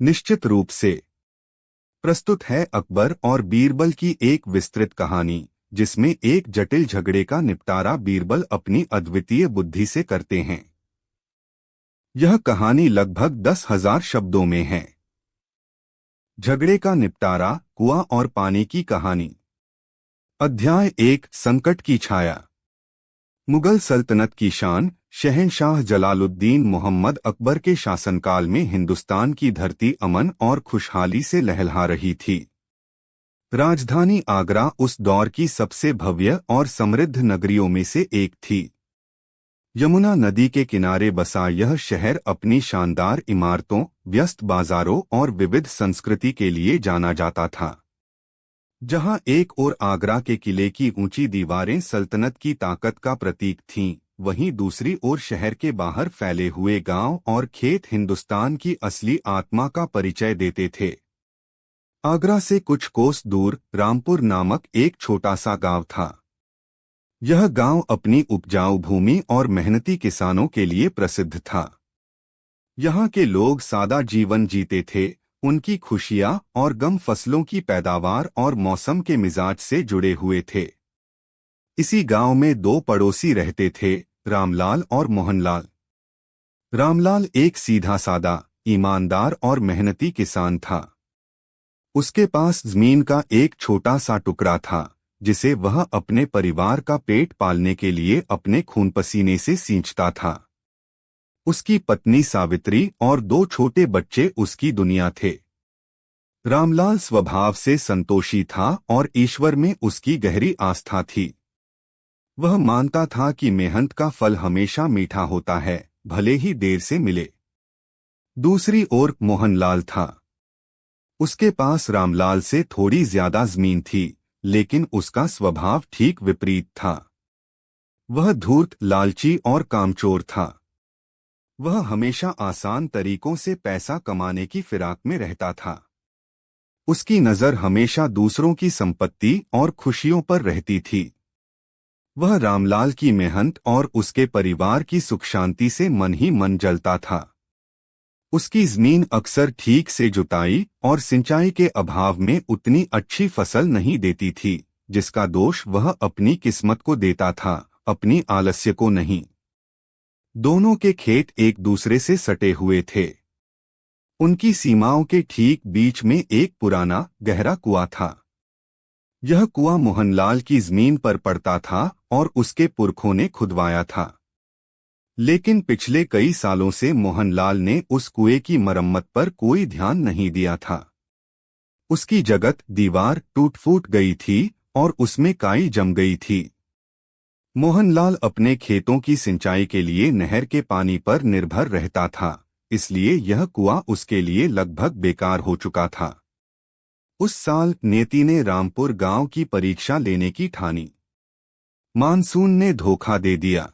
निश्चित रूप से। प्रस्तुत है अकबर और बीरबल की एक विस्तृत कहानी, जिसमें एक जटिल झगड़े का निपटारा बीरबल अपनी अद्वितीय बुद्धि से करते हैं। यह कहानी लगभग 10,000 शब्दों में है। झगड़े का निपटारा, कुआं और पानी की कहानी। अध्याय 1, संकट की छाया। मुगल सल्तनत की शान शहंशाह जलालुद्दीन मोहम्मद अकबर के शासनकाल में हिंदुस्तान की धरती अमन और खुशहाली से लहलहा रही थी। राजधानी आगरा उस दौर की सबसे भव्य और समृद्ध नगरियों में से एक थी। यमुना नदी के किनारे बसा यह शहर अपनी शानदार इमारतों, व्यस्त बाजारों और विविध संस्कृति के लिए जाना जाता था। जहां एक ओर आगरा के किले की ऊंची दीवारें सल्तनत की ताकत का प्रतीक थीं, वहीं दूसरी ओर शहर के बाहर फैले हुए गांव और खेत हिंदुस्तान की असली आत्मा का परिचय देते थे। आगरा से कुछ कोस दूर रामपुर नामक एक छोटा सा गांव था। यह गांव अपनी उपजाऊ भूमि और मेहनती किसानों के लिए प्रसिद्ध था। यहाँ के लोग सादा जीवन जीते थे। उनकी खुशियाँ और गम फसलों की पैदावार और मौसम के मिजाज से जुड़े हुए थे। इसी गांव में दो पड़ोसी रहते थे, रामलाल और मोहनलाल। रामलाल एक सीधा सादा, ईमानदार और मेहनती किसान था। उसके पास जमीन का एक छोटा सा टुकड़ा था, जिसे वह अपने परिवार का पेट पालने के लिए अपने खून पसीने से सींचता था। उसकी पत्नी सावित्री और दो छोटे बच्चे उसकी दुनिया थे। रामलाल स्वभाव से संतोषी था और ईश्वर में उसकी गहरी आस्था थी। वह मानता था कि मेहनत का फल हमेशा मीठा होता है, भले ही देर से मिले। दूसरी ओर मोहनलाल था। उसके पास रामलाल से थोड़ी ज्यादा जमीन थी, लेकिन उसका स्वभाव ठीक विपरीत था। वह धूर्त, लालची और कामचोर था। वह हमेशा आसान तरीकों से पैसा कमाने की फिराक में रहता था। उसकी नजर हमेशा दूसरों की संपत्ति और खुशियों पर रहती थी। वह रामलाल की मेहनत और उसके परिवार की सुख शांति से मन ही मन जलता था। उसकी जमीन अक्सर ठीक से जुताई और सिंचाई के अभाव में उतनी अच्छी फसल नहीं देती थी, जिसका दोष वह अपनी किस्मत को देता था, अपनी आलस्य को नहीं। दोनों के खेत एक दूसरे से सटे हुए थे। उनकी सीमाओं के ठीक बीच में एक पुराना गहरा कुआं था। यह कुआं मोहनलाल की जमीन पर पड़ता था और उसके पुरखों ने खुदवाया था। लेकिन पिछले कई सालों से मोहनलाल ने उस कुएं की मरम्मत पर कोई ध्यान नहीं दिया था। उसकी जगत दीवार टूट फूट गई थी और उसमें काई जम गई थी। मोहनलाल अपने खेतों की सिंचाई के लिए नहर के पानी पर निर्भर रहता था, इसलिए यह कुआं उसके लिए लगभग बेकार हो चुका था। उस साल नेती ने रामपुर गांव की परीक्षा लेने की ठानी। मानसून ने धोखा दे दिया।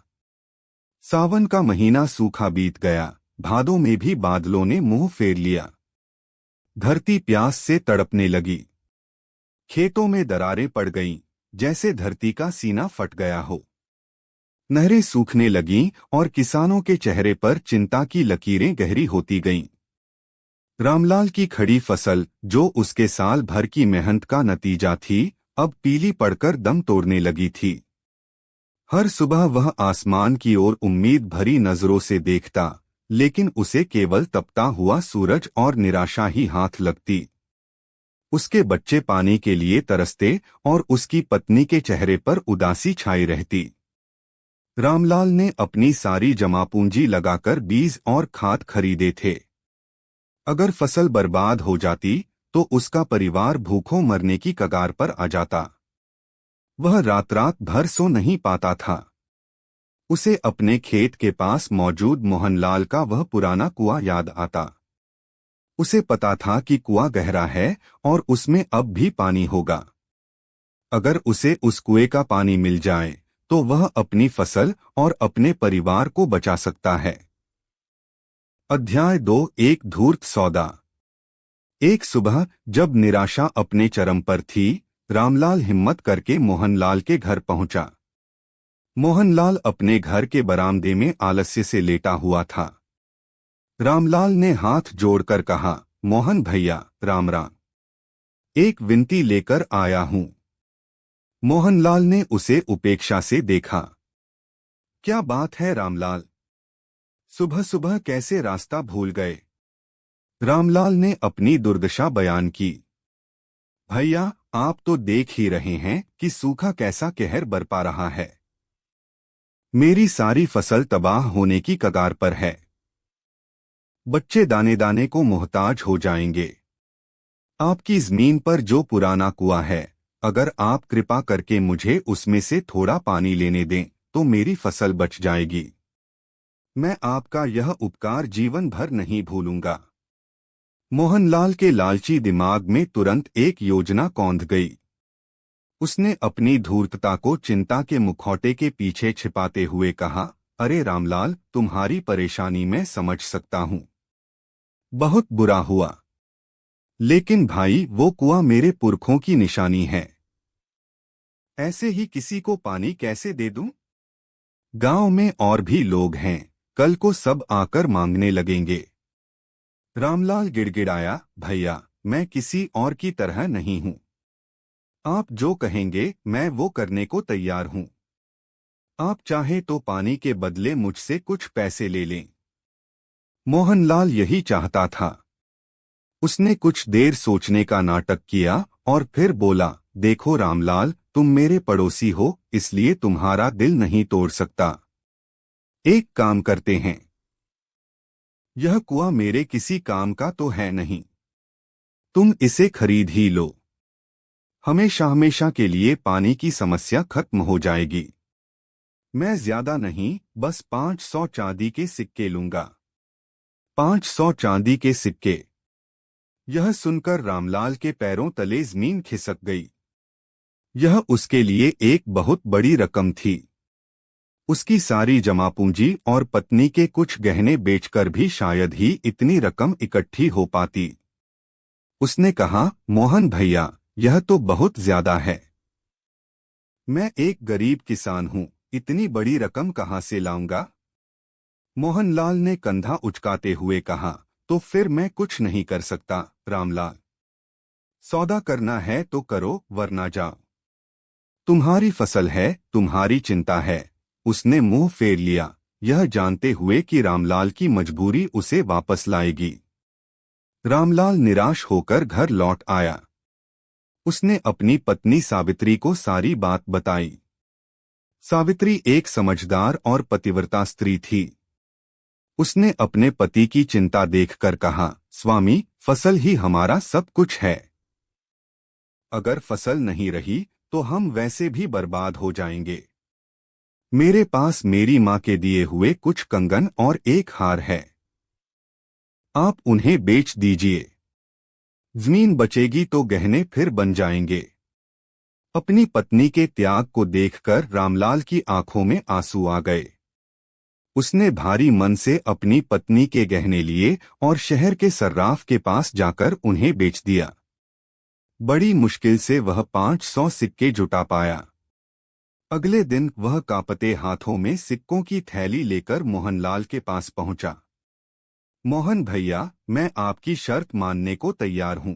सावन का महीना सूखा बीत गया, भादों में भी बादलों ने मुंह फेर लिया। धरती प्यास से तड़पने लगी। खेतों में दरारें पड़ गईं, जैसे धरती का सीना फट गया हो। नहरें सूखने लगीं और किसानों के चेहरे पर चिंता की लकीरें गहरी होती गईं। रामलाल की खड़ी फसल, जो उसके साल भर की मेहनत का नतीजा थी, अब पीली पड़कर दम तोड़ने लगी थी। हर सुबह वह आसमान की ओर उम्मीद भरी नजरों से देखता, लेकिन उसे केवल तपता हुआ सूरज और निराशा ही हाथ लगती। उसके बच्चे पानी के लिए तरसते और उसकी पत्नी के चेहरे पर उदासी छाई रहती। रामलाल ने अपनी सारी जमा पूंजी लगाकर बीज और खाद खरीदे थे। अगर फसल बर्बाद हो जाती तो उसका परिवार भूखों मरने की कगार पर आ जाता। वह रात रात भर सो नहीं पाता था। उसे अपने खेत के पास मौजूद मोहनलाल का वह पुराना कुआं याद आता। उसे पता था कि कुआं गहरा है और उसमें अब भी पानी होगा। अगर उसे उस कुएं का पानी मिल जाए तो वह अपनी फसल और अपने परिवार को बचा सकता है। अध्याय 2, एक धूर्त सौदा। एक सुबह जब निराशा अपने चरम पर थी, रामलाल हिम्मत करके मोहनलाल के घर पहुंचा। मोहनलाल अपने घर के बरामदे में आलस्य से लेटा हुआ था। रामलाल ने हाथ जोड़कर कहा, मोहन भैया राम राम। एक विनती लेकर आया हूं। मोहनलाल ने उसे उपेक्षा से देखा। क्या बात है रामलाल, सुबह सुबह कैसे रास्ता भूल गए? रामलाल ने अपनी दुर्दशा बयान की। भैया, आप तो देख ही रहे हैं कि सूखा कैसा कहर बरपा रहा है। मेरी सारी फसल तबाह होने की कगार पर है। बच्चे दाने दाने को मोहताज हो जाएंगे। आपकी जमीन पर जो पुराना कुआं है, अगर आप कृपा करके मुझे उसमें से थोड़ा पानी लेने दें तो मेरी फसल बच जाएगी। मैं आपका यह उपकार जीवन भर नहीं भूलूंगा। मोहनलाल के लालची दिमाग में तुरंत एक योजना कौंध गई। उसने अपनी धूर्तता को चिंता के मुखौटे के पीछे छिपाते हुए कहा, अरे रामलाल, तुम्हारी परेशानी मैं समझ सकता हूं। बहुत बुरा हुआ, लेकिन भाई वो कुआं मेरे पुरखों की निशानी है। ऐसे ही किसी को पानी कैसे दे दूं? गांव में और भी लोग हैं, कल को सब आकर मांगने लगेंगे। रामलाल गिड़गिड़ाया, भैया, मैं किसी और की तरह नहीं हूं। आप जो कहेंगे मैं वो करने को तैयार हूं। आप चाहे तो पानी के बदले मुझसे कुछ पैसे ले लें। मोहनलाल यही चाहता था। उसने कुछ देर सोचने का नाटक किया और फिर बोला, देखो रामलाल, तुम मेरे पड़ोसी हो, इसलिए तुम्हारा दिल नहीं तोड़ सकता। एक काम करते हैं। यह कुआं मेरे किसी काम का तो है नहीं। तुम इसे खरीद ही लो। हमेशा हमेशा के लिए पानी की समस्या खत्म हो जाएगी। मैं ज्यादा नहीं, बस 500 चांदी के सिक्के लूंगा। 500 चांदी के सिक्के। यह सुनकर रामलाल के पैरों तले जमीन खिसक गई। यह उसके लिए एक बहुत बड़ी रकम थी। उसकी सारी जमा पूंजी और पत्नी के कुछ गहने बेचकर भी शायद ही इतनी रकम इकट्ठी हो पाती। उसने कहा, मोहन भैया, यह तो बहुत ज्यादा है। मैं एक गरीब किसान हूं, इतनी बड़ी रकम कहां से लाऊंगा? मोहनलाल ने कंधा उचकाते हुए कहा, तो फिर मैं कुछ नहीं कर सकता रामलाल। सौदा करना है तो करो, वरना जाओ। तुम्हारी फसल है, तुम्हारी चिंता है। उसने मुंह फेर लिया, यह जानते हुए कि रामलाल की मजबूरी उसे वापस लाएगी। रामलाल निराश होकर घर लौट आया। उसने अपनी पत्नी सावित्री को सारी बात बताई। सावित्री एक समझदार और पतिव्रता स्त्री थी। उसने अपने पति की चिंता देखकर कहा, स्वामी, फसल ही हमारा सब कुछ है। अगर फसल नहीं रही तो हम वैसे भी बर्बाद हो जाएंगे। मेरे पास मेरी माँ के दिए हुए कुछ कंगन और एक हार है। आप उन्हें बेच दीजिए। जमीन बचेगी तो गहने फिर बन जाएंगे। अपनी पत्नी के त्याग को देखकर रामलाल की आंखों में आंसू आ गए। उसने भारी मन से अपनी पत्नी के गहने लिए और शहर के सर्राफ के पास जाकर उन्हें बेच दिया। बड़ी मुश्किल से वह 500 सिक्के जुटा पाया। अगले दिन वह कांपते हाथों में सिक्कों की थैली लेकर मोहनलाल के पास पहुंचा। मोहन भैया, मैं आपकी शर्त मानने को तैयार हूं।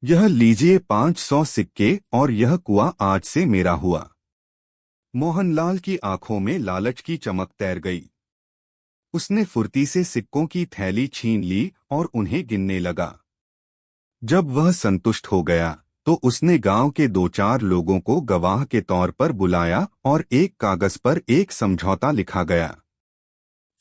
यह लीजिए 500 सिक्के और यह कुआं आज से मेरा हुआ। मोहनलाल की आंखों में लालच की चमक तैर गई। उसने फुर्ती से सिक्कों की थैली छीन ली और उन्हें गिनने लगा। जब वह संतुष्ट हो गया तो उसने गांव के 2-4 लोगों को गवाह के तौर पर बुलाया और एक कागज पर एक समझौता लिखा गया।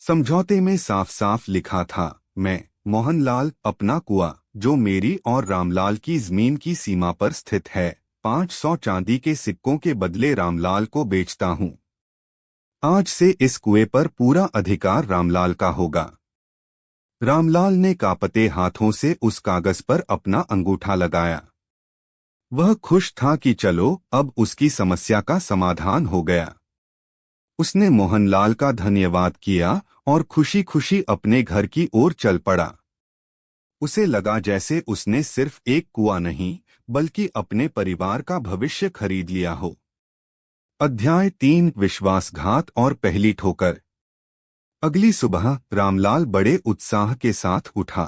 समझौते में साफ साफ लिखा था, मैं मोहनलाल अपना कुआं, जो मेरी और रामलाल की जमीन की सीमा पर स्थित है, 500 चांदी के सिक्कों के बदले रामलाल को बेचता हूं। आज से इस कुएं पर पूरा अधिकार रामलाल का होगा। रामलाल ने कांपते हाथों से उस कागज पर अपना अंगूठा लगाया। वह खुश था कि चलो अब उसकी समस्या का समाधान हो गया। उसने मोहनलाल का धन्यवाद किया और खुशी खुशी अपने घर की ओर चल पड़ा। उसे लगा जैसे उसने सिर्फ एक कुआं नहीं, बल्कि अपने परिवार का भविष्य खरीद लिया हो। अध्याय 3, विश्वासघात और पहली ठोकर। अगली सुबह रामलाल बड़े उत्साह के साथ उठा।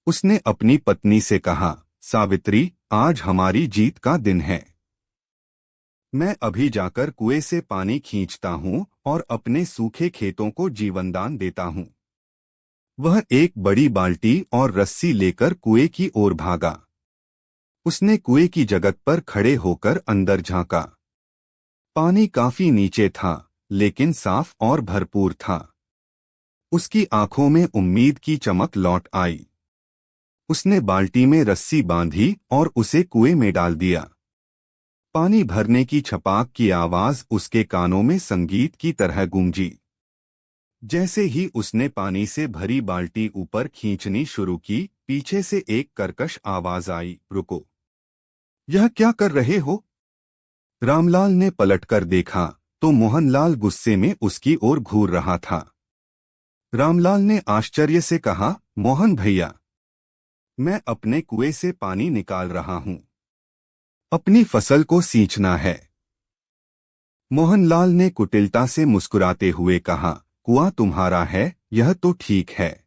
उसने अपनी पत्नी से कहा, सावित्री, आज हमारी जीत का दिन है। मैं अभी जाकर कुएं से पानी खींचता हूँ और अपने सूखे खेतों को जीवनदान देता हूँ। वह एक बड़ी बाल्टी और रस्सी लेकर कुएं की ओर भागा। उसने कुएं की जगत पर खड़े होकर अंदर झांका। पानी काफी नीचे था, लेकिन साफ और भरपूर था। उसकी आंखों में उम्मीद की चमक लौट आई। उसने बाल्टी में रस्सी बांधी और उसे कुएं में डाल दिया। पानी भरने की छपाक की आवाज उसके कानों में संगीत की तरह गूंजी। जैसे ही उसने पानी से भरी बाल्टी ऊपर खींचनी शुरू की, पीछे से एक कर्कश आवाज आई, रुको। यह क्या कर रहे हो? रामलाल ने पलटकर देखा तो मोहनलाल गुस्से में उसकी ओर घूर रहा था। रामलाल ने आश्चर्य से कहा, मोहन भैया, मैं अपने कुएं से पानी निकाल रहा हूं। अपनी फसल को सींचना है। मोहनलाल ने कुटिलता से मुस्कुराते हुए कहा, कुआं तुम्हारा है, यह तो ठीक है,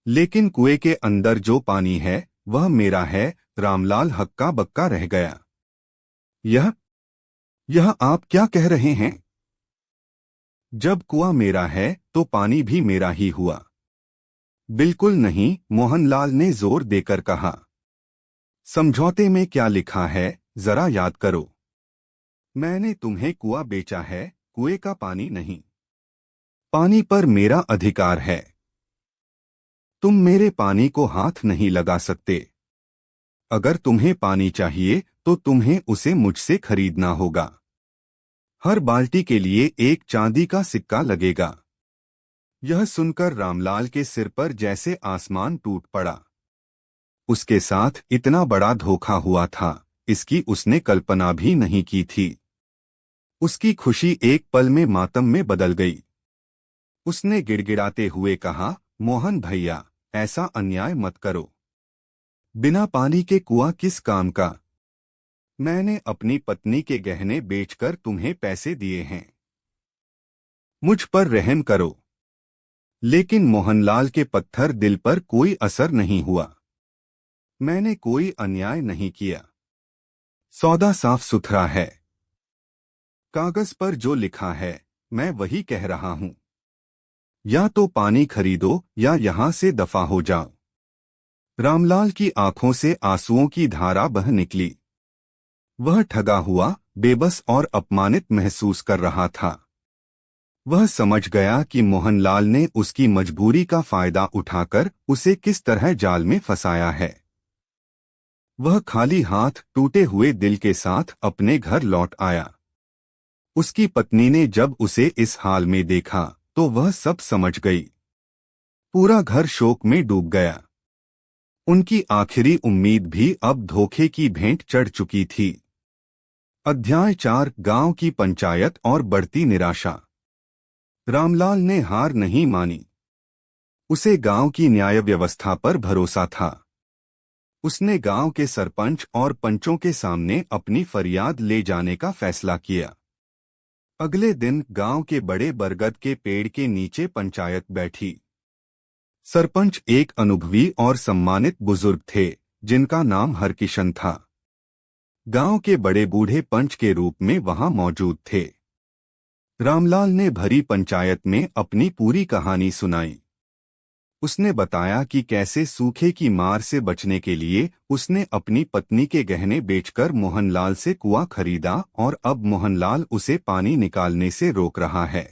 लेकिन कुएं के अंदर जो पानी है वह मेरा है। रामलाल हक्का बक्का रह गया। यह आप क्या कह रहे हैं? जब कुआं मेरा है तो पानी भी मेरा ही हुआ। बिल्कुल नहीं, मोहनलाल ने जोर देकर कहा। समझौते में क्या लिखा है, जरा याद करो। मैंने तुम्हें कुआं बेचा है, कुएं का पानी नहीं। पानी पर मेरा अधिकार है। तुम मेरे पानी को हाथ नहीं लगा सकते। अगर तुम्हें पानी चाहिए तो तुम्हें उसे मुझसे खरीदना होगा। हर बाल्टी के लिए एक चांदी का सिक्का लगेगा। यह सुनकर रामलाल के सिर पर जैसे आसमान टूट पड़ा। उसके साथ इतना बड़ा धोखा हुआ था, इसकी उसने कल्पना भी नहीं की थी। उसकी खुशी एक पल में मातम में बदल गई। उसने गिड़गिड़ाते हुए कहा, मोहन भैया, ऐसा अन्याय मत करो। बिना पानी के कुआं किस काम का? मैंने अपनी पत्नी के गहने बेचकर तुम्हें पैसे दिए हैं। मुझ पर रहम करो। लेकिन मोहनलाल के पत्थर दिल पर कोई असर नहीं हुआ। मैंने कोई अन्याय नहीं किया। सौदा साफ सुथरा है। कागज पर जो लिखा है मैं वही कह रहा हूं। या तो पानी खरीदो या यहां से दफा हो जाओ। रामलाल की आंखों से आंसुओं की धारा बह निकली। वह ठगा हुआ, बेबस और अपमानित महसूस कर रहा था। वह समझ गया कि मोहनलाल ने उसकी मजबूरी का फायदा उठाकर उसे किस तरह जाल में फंसाया है। वह खाली हाथ, टूटे हुए दिल के साथ अपने घर लौट आया। उसकी पत्नी ने जब उसे इस हाल में देखा तो वह सब समझ गई। पूरा घर शोक में डूब गया। उनकी आखिरी उम्मीद भी अब धोखे की भेंट चढ़ चुकी थी। अध्याय 4, गांव की पंचायत और बढ़ती निराशा। रामलाल ने हार नहीं मानी। उसे गांव की न्याय व्यवस्था पर भरोसा था। उसने गांव के सरपंच और पंचों के सामने अपनी फरियाद ले जाने का फैसला किया। अगले दिन गांव के बड़े बरगद के पेड़ के नीचे पंचायत बैठी। सरपंच एक अनुभवी और सम्मानित बुजुर्ग थे, जिनका नाम हरकिशन था। गांव के बड़े बूढ़े पंच के रूप में वहां मौजूद थे। रामलाल ने भरी पंचायत में अपनी पूरी कहानी सुनाई। उसने बताया कि कैसे सूखे की मार से बचने के लिए उसने अपनी पत्नी के गहने बेचकर मोहनलाल से कुआं खरीदा और अब मोहनलाल उसे पानी निकालने से रोक रहा है।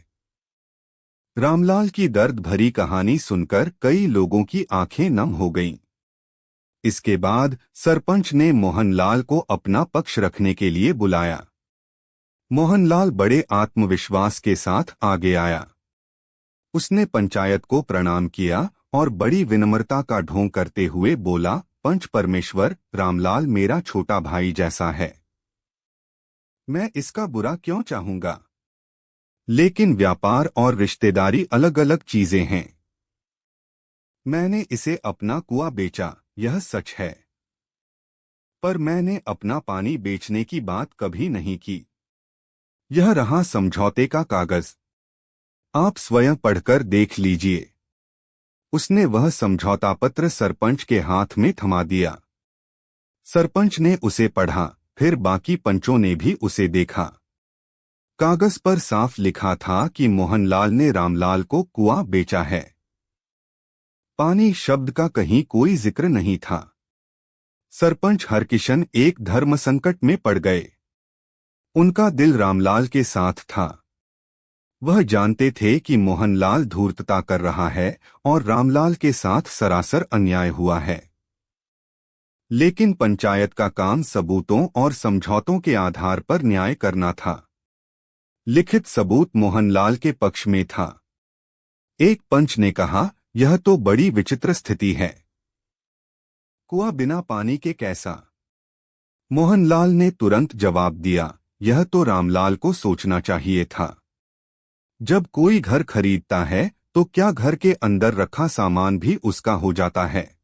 रामलाल की दर्द भरी कहानी सुनकर कई लोगों की आंखें नम हो गईं। इसके बाद सरपंच ने मोहनलाल को अपना पक्ष रखने के लिए बुलाया। मोहनलाल बड़े आत्मविश्वास के साथ आगे आया। उसने पंचायत को प्रणाम किया और बड़ी विनम्रता का ढोंग करते हुए बोला, पंच परमेश्वर, रामलाल मेरा छोटा भाई जैसा है। मैं इसका बुरा क्यों चाहूंगा? लेकिन व्यापार और रिश्तेदारी अलग अलग चीजें हैं। मैंने इसे अपना कुआं बेचा, यह सच है, पर मैंने अपना पानी बेचने की बात कभी नहीं की। यह रहा समझौते का कागज। आप स्वयं पढ़कर देख लीजिए। उसने वह समझौता पत्र सरपंच के हाथ में थमा दिया। सरपंच ने उसे पढ़ा, फिर बाकी पंचों ने भी उसे देखा। कागज पर साफ लिखा था कि मोहनलाल ने रामलाल को कुआं बेचा है। पानी शब्द का कहीं कोई जिक्र नहीं था। सरपंच हरकिशन एक धर्म संकट में पड़ गए। उनका दिल रामलाल के साथ था। वह जानते थे कि मोहनलाल धूर्तता कर रहा है और रामलाल के साथ सरासर अन्याय हुआ है। लेकिन पंचायत का काम सबूतों और समझौतों के आधार पर न्याय करना था। लिखित सबूत मोहनलाल के पक्ष में था। एक पंच ने कहा, यह तो बड़ी विचित्र स्थिति है। कुआं बिना पानी के कैसा? मोहनलाल ने तुरंत जवाब दिया, यह तो रामलाल को सोचना चाहिए था। जब कोई घर खरीदता है तो क्या घर के अंदर रखा सामान भी उसका हो जाता है?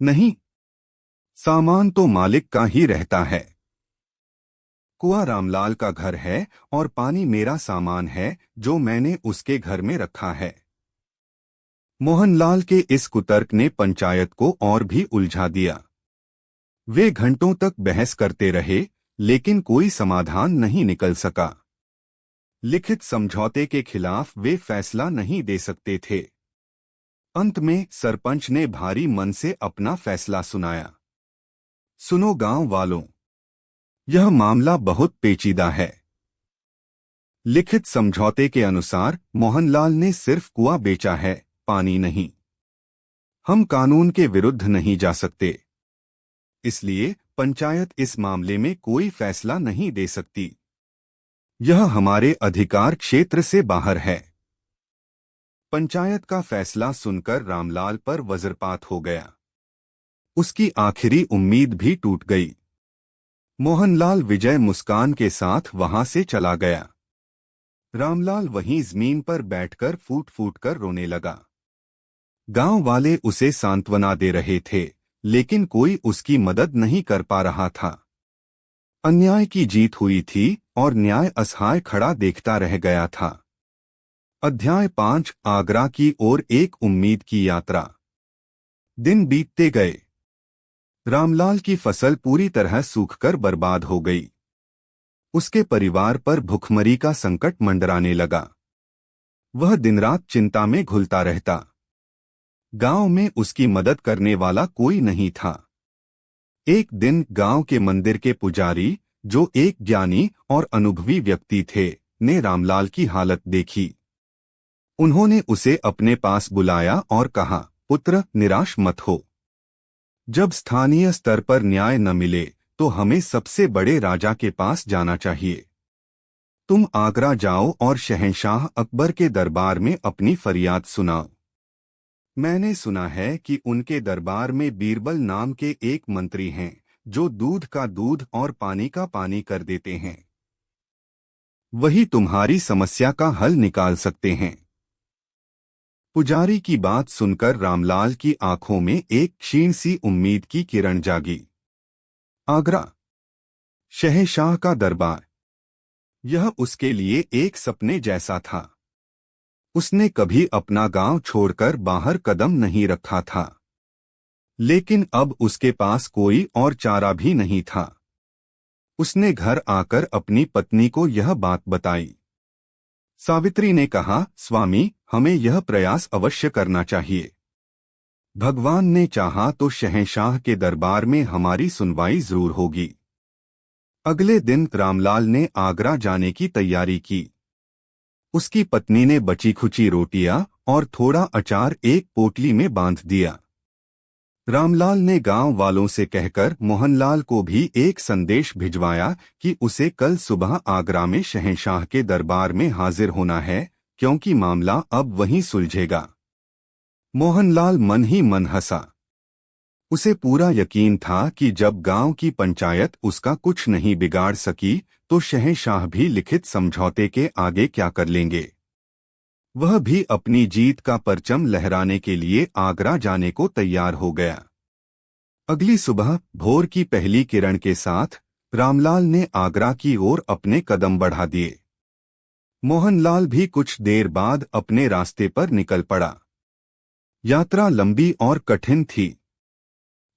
नहीं, सामान तो मालिक का ही रहता है। कुआं रामलाल का घर है और पानी मेरा सामान है जो मैंने उसके घर में रखा है। मोहनलाल के इस कुतर्क ने पंचायत को और भी उलझा दिया। वे घंटों तक बहस करते रहे, लेकिन कोई समाधान नहीं निकल सका। लिखित समझौते के खिलाफ वे फैसला नहीं दे सकते थे। अंत में सरपंच ने भारी मन से अपना फैसला सुनाया। सुनो गांव वालों, यह मामला बहुत पेचीदा है। लिखित समझौते के अनुसार मोहनलाल ने सिर्फ कुआं बेचा है, पानी नहीं। हम कानून के विरुद्ध नहीं जा सकते, इसलिए पंचायत इस मामले में कोई फैसला नहीं दे सकती। यह हमारे अधिकार क्षेत्र से बाहर है। पंचायत का फैसला सुनकर रामलाल पर वज्रपात हो गया। उसकी आखिरी उम्मीद भी टूट गई। मोहनलाल विजय मुस्कान के साथ वहां से चला गया। रामलाल वहीं जमीन पर बैठकर फूट फूट कर रोने लगा। गांव वाले उसे सांत्वना दे रहे थे, लेकिन कोई उसकी मदद नहीं कर पा रहा था। अन्याय की जीत हुई थी और न्याय असहाय खड़ा देखता रह गया था। अध्याय 5, आगरा की ओर एक उम्मीद की यात्रा। दिन बीतते गए। रामलाल की फसल पूरी तरह सूखकर बर्बाद हो गई। उसके परिवार पर भुखमरी का संकट मंडराने लगा। वह दिन रात चिंता में घुलता रहता। गांव में उसकी मदद करने वाला कोई नहीं था। एक दिन गांव के मंदिर के पुजारी, जो एक ज्ञानी और अनुभवी व्यक्ति थे, ने रामलाल की हालत देखी। उन्होंने उसे अपने पास बुलाया और कहा, पुत्र, निराश मत हो। जब स्थानीय स्तर पर न्याय न मिले तो हमें सबसे बड़े राजा के पास जाना चाहिए। तुम आगरा जाओ और शहंशाह अकबर के दरबार में अपनी फरियाद सुनाओ। मैंने सुना है कि उनके दरबार में बीरबल नाम के एक मंत्री हैं, जो दूध का दूध और पानी का पानी कर देते हैं। वही तुम्हारी समस्या का हल निकाल सकते हैं। पुजारी की बात सुनकर रामलाल की आंखों में एक क्षीण सी उम्मीद की किरण जागी। आगरा, शहंशाह का दरबार, यह उसके लिए एक सपने जैसा था। उसने कभी अपना गांव छोड़कर बाहर कदम नहीं रखा था। लेकिन अब उसके पास कोई और चारा भी नहीं था। उसने घर आकर अपनी पत्नी को यह बात बताई। सावित्री ने कहा, स्वामी, हमें यह प्रयास अवश्य करना चाहिए। भगवान ने चाहा तो शहंशाह के दरबार में हमारी सुनवाई जरूर होगी। अगले दिन रामलाल ने आगरा जाने की तैयारी की। उसकी पत्नी ने बची खुची रोटियां और थोड़ा अचार एक पोटली में बांध दिया। रामलाल ने गांव वालों से कहकर मोहनलाल को भी एक संदेश भिजवाया कि उसे कल सुबह आगरा में शहंशाह के दरबार में हाजिर होना है, क्योंकि मामला अब वहीं सुलझेगा। मोहनलाल मन ही मन हंसा। उसे पूरा यकीन था कि जब गांव की पंचायत उसका कुछ नहीं बिगाड़ सकी, तो शहंशाह भी लिखित समझौते के आगे क्या कर लेंगे। वह भी अपनी जीत का परचम लहराने के लिए आगरा जाने को तैयार हो गया। अगली सुबह भोर की पहली किरण के साथ रामलाल ने आगरा की ओर अपने कदम बढ़ा दिए। मोहनलाल भी कुछ देर बाद अपने रास्ते पर निकल पड़ा। यात्रा लंबी और कठिन थी।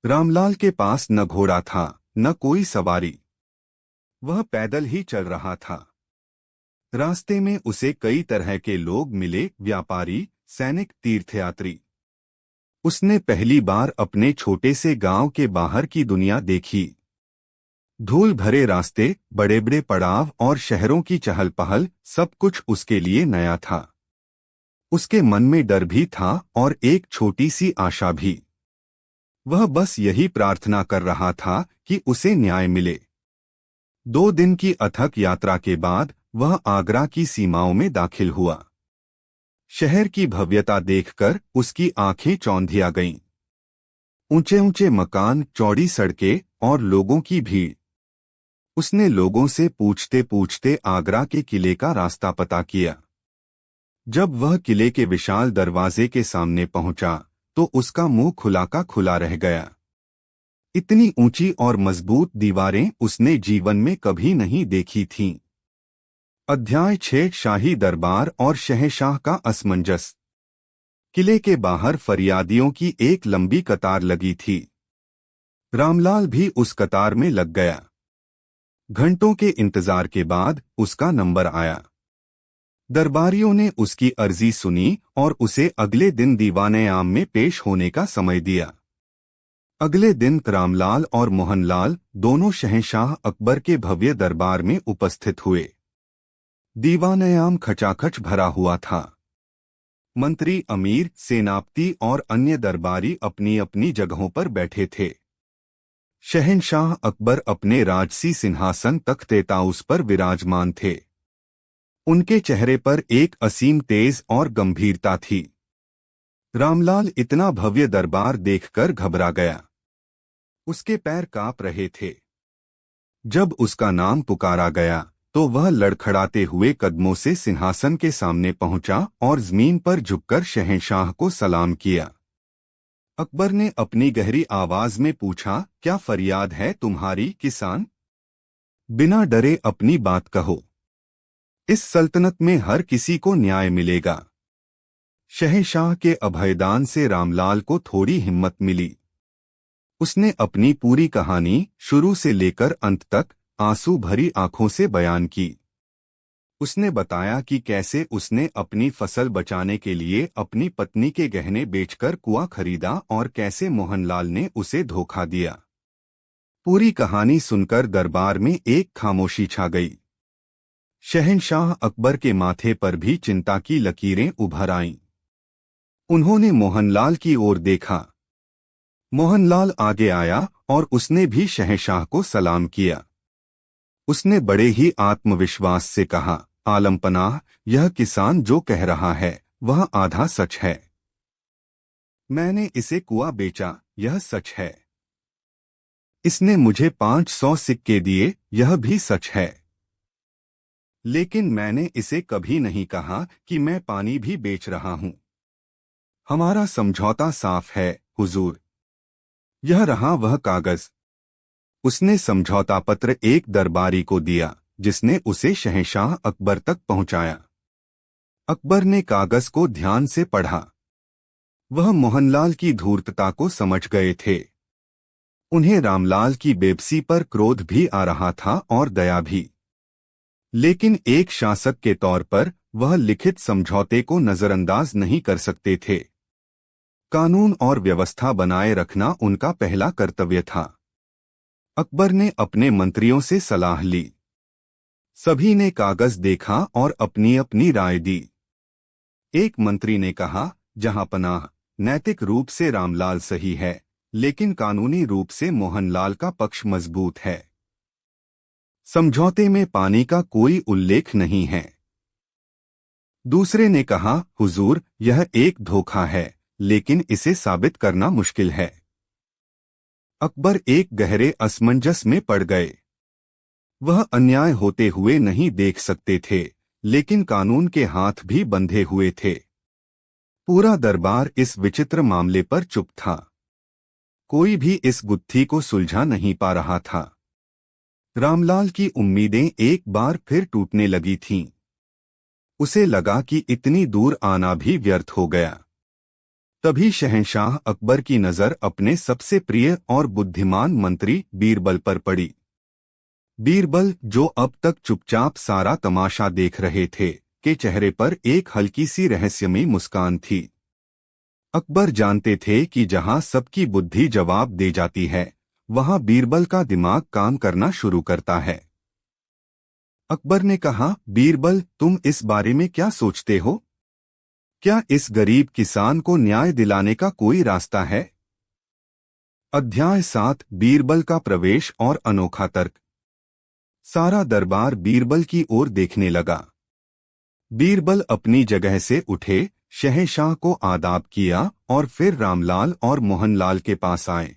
रामलाल के पास न घोड़ा था न कोई सवारी। वह पैदल ही चल रहा था। रास्ते में उसे कई तरह के लोग मिले, व्यापारी, सैनिक, तीर्थयात्री। उसने पहली बार अपने छोटे से गांव के बाहर की दुनिया देखी। धूल भरे रास्ते, बड़े बड़े पड़ाव और शहरों की चहल पहल, सब कुछ उसके लिए नया था। उसके मन में डर भी था और एक छोटी सी आशा भी। वह बस यही प्रार्थना कर रहा था कि उसे न्याय मिले। 2 दिन की अथक यात्रा के बाद वह आगरा की सीमाओं में दाखिल हुआ। शहर की भव्यता देखकर उसकी आंखें चौंधिया गईं। ऊंचे ऊंचे मकान, चौड़ी सड़कें और लोगों की भीड़। उसने लोगों से पूछते पूछते आगरा के किले का रास्ता पता किया। जब वह किले के विशाल दरवाजे के सामने पहुंचा तो उसका मुंह खुला का खुला रह गया। इतनी ऊंची और मजबूत दीवारें उसने जीवन में कभी नहीं देखी थीं। अध्याय 6 शाही दरबार और शहंशाह का असमंजस। किले के बाहर फरियादियों की एक लंबी कतार लगी थी। रामलाल भी उस कतार में लग गया। घंटों के इंतजार के बाद उसका नंबर आया। दरबारियों ने उसकी अर्जी सुनी और उसे अगले दिन दीवाने आम में पेश होने का समय दिया। अगले दिन रामलाल और मोहनलाल दोनों शहंशाह अकबर के भव्य दरबार में उपस्थित हुए। दीवाने आम खचाखच भरा हुआ था। मंत्री, अमीर, सेनापति और अन्य दरबारी अपनी अपनी जगहों पर बैठे थे। शहंशाह अकबर अपने राजसी सिंहासन तख्त ताउस पर विराजमान थे। उनके चेहरे पर एक असीम तेज और गंभीरता थी। रामलाल इतना भव्य दरबार देखकर घबरा गया। उसके पैर कांप रहे थे। जब उसका नाम पुकारा गया तो वह लड़खड़ाते हुए कदमों से सिंहासन के सामने पहुंचा और जमीन पर झुककर शहंशाह को सलाम किया। अकबर ने अपनी गहरी आवाज में पूछा, क्या फरियाद है तुम्हारी किसान? बिना डरे अपनी बात कहो। इस सल्तनत में हर किसी को न्याय मिलेगा। शहंशाह के अभयदान से रामलाल को थोड़ी हिम्मत मिली। उसने अपनी पूरी कहानी शुरू से लेकर अंत तक आंसू भरी आंखों से बयान की। उसने बताया कि कैसे उसने अपनी फसल बचाने के लिए अपनी पत्नी के गहने बेचकर कुआं खरीदा और कैसे मोहनलाल ने उसे धोखा दिया। पूरी कहानी सुनकर दरबार में एक खामोशी छा गई। शहंशाह अकबर के माथे पर भी चिंता की लकीरें उभर आईं। उन्होंने मोहनलाल की ओर देखा। मोहनलाल आगे आया और उसने भी शहंशाह को सलाम किया। उसने बड़े ही आत्मविश्वास से कहा, आलमपनाह, यह किसान जो कह रहा है वह आधा सच है। मैंने इसे कुआं बेचा, यह सच है। इसने मुझे 500 सिक्के दिए, यह भी सच है। लेकिन मैंने इसे कभी नहीं कहा कि मैं पानी भी बेच रहा हूं। हमारा समझौता साफ है हुजूर। यह रहा वह कागज। उसने समझौता पत्र एक दरबारी को दिया, जिसने उसे शहंशाह अकबर तक पहुंचाया। अकबर ने कागज को ध्यान से पढ़ा। वह मोहनलाल की धूर्तता को समझ गए थे। उन्हें रामलाल की बेबसी पर क्रोध भी आ रहा था और दया भी। लेकिन एक शासक के तौर पर वह लिखित समझौते को नजरअंदाज नहीं कर सकते थे। कानून और व्यवस्था बनाए रखना उनका पहला कर्तव्य था। अकबर ने अपने मंत्रियों से सलाह ली। सभी ने कागज देखा और अपनी अपनी राय दी। एक मंत्री ने कहा, जहांपनाह, नैतिक रूप से रामलाल सही है, लेकिन कानूनी रूप से मोहनलाल का पक्ष मजबूत है। समझौते में पानी का कोई उल्लेख नहीं है। दूसरे ने कहा, हुजूर, यह एक धोखा है, लेकिन इसे साबित करना मुश्किल है। अकबर एक गहरे असमंजस में पड़ गए। वह अन्याय होते हुए नहीं देख सकते थे, लेकिन कानून के हाथ भी बंधे हुए थे। पूरा दरबार इस विचित्र मामले पर चुप था। कोई भी इस गुत्थी को सुलझा नहीं पा रहा था। रामलाल की उम्मीदें एक बार फिर टूटने लगी थीं। उसे लगा कि इतनी दूर आना भी व्यर्थ हो गया। तभी शहंशाह अकबर की नजर अपने सबसे प्रिय और बुद्धिमान मंत्री बीरबल पर पड़ी। बीरबल, जो अब तक चुपचाप सारा तमाशा देख रहे थे, के चेहरे पर एक हल्की सी रहस्यमयी मुस्कान थी। अकबर जानते थे कि जहां सबकी बुद्धि जवाब दे जाती है, वहां बीरबल का दिमाग काम करना शुरू करता है। अकबर ने कहा, बीरबल, तुम इस बारे में क्या सोचते हो? क्या इस गरीब किसान को न्याय दिलाने का कोई रास्ता है? अध्याय 7, बीरबल का प्रवेश और अनोखा तर्क। सारा दरबार बीरबल की ओर देखने लगा। बीरबल अपनी जगह से उठे, शहंशाह को आदाब किया और फिर रामलाल और मोहनलाल के पास आए।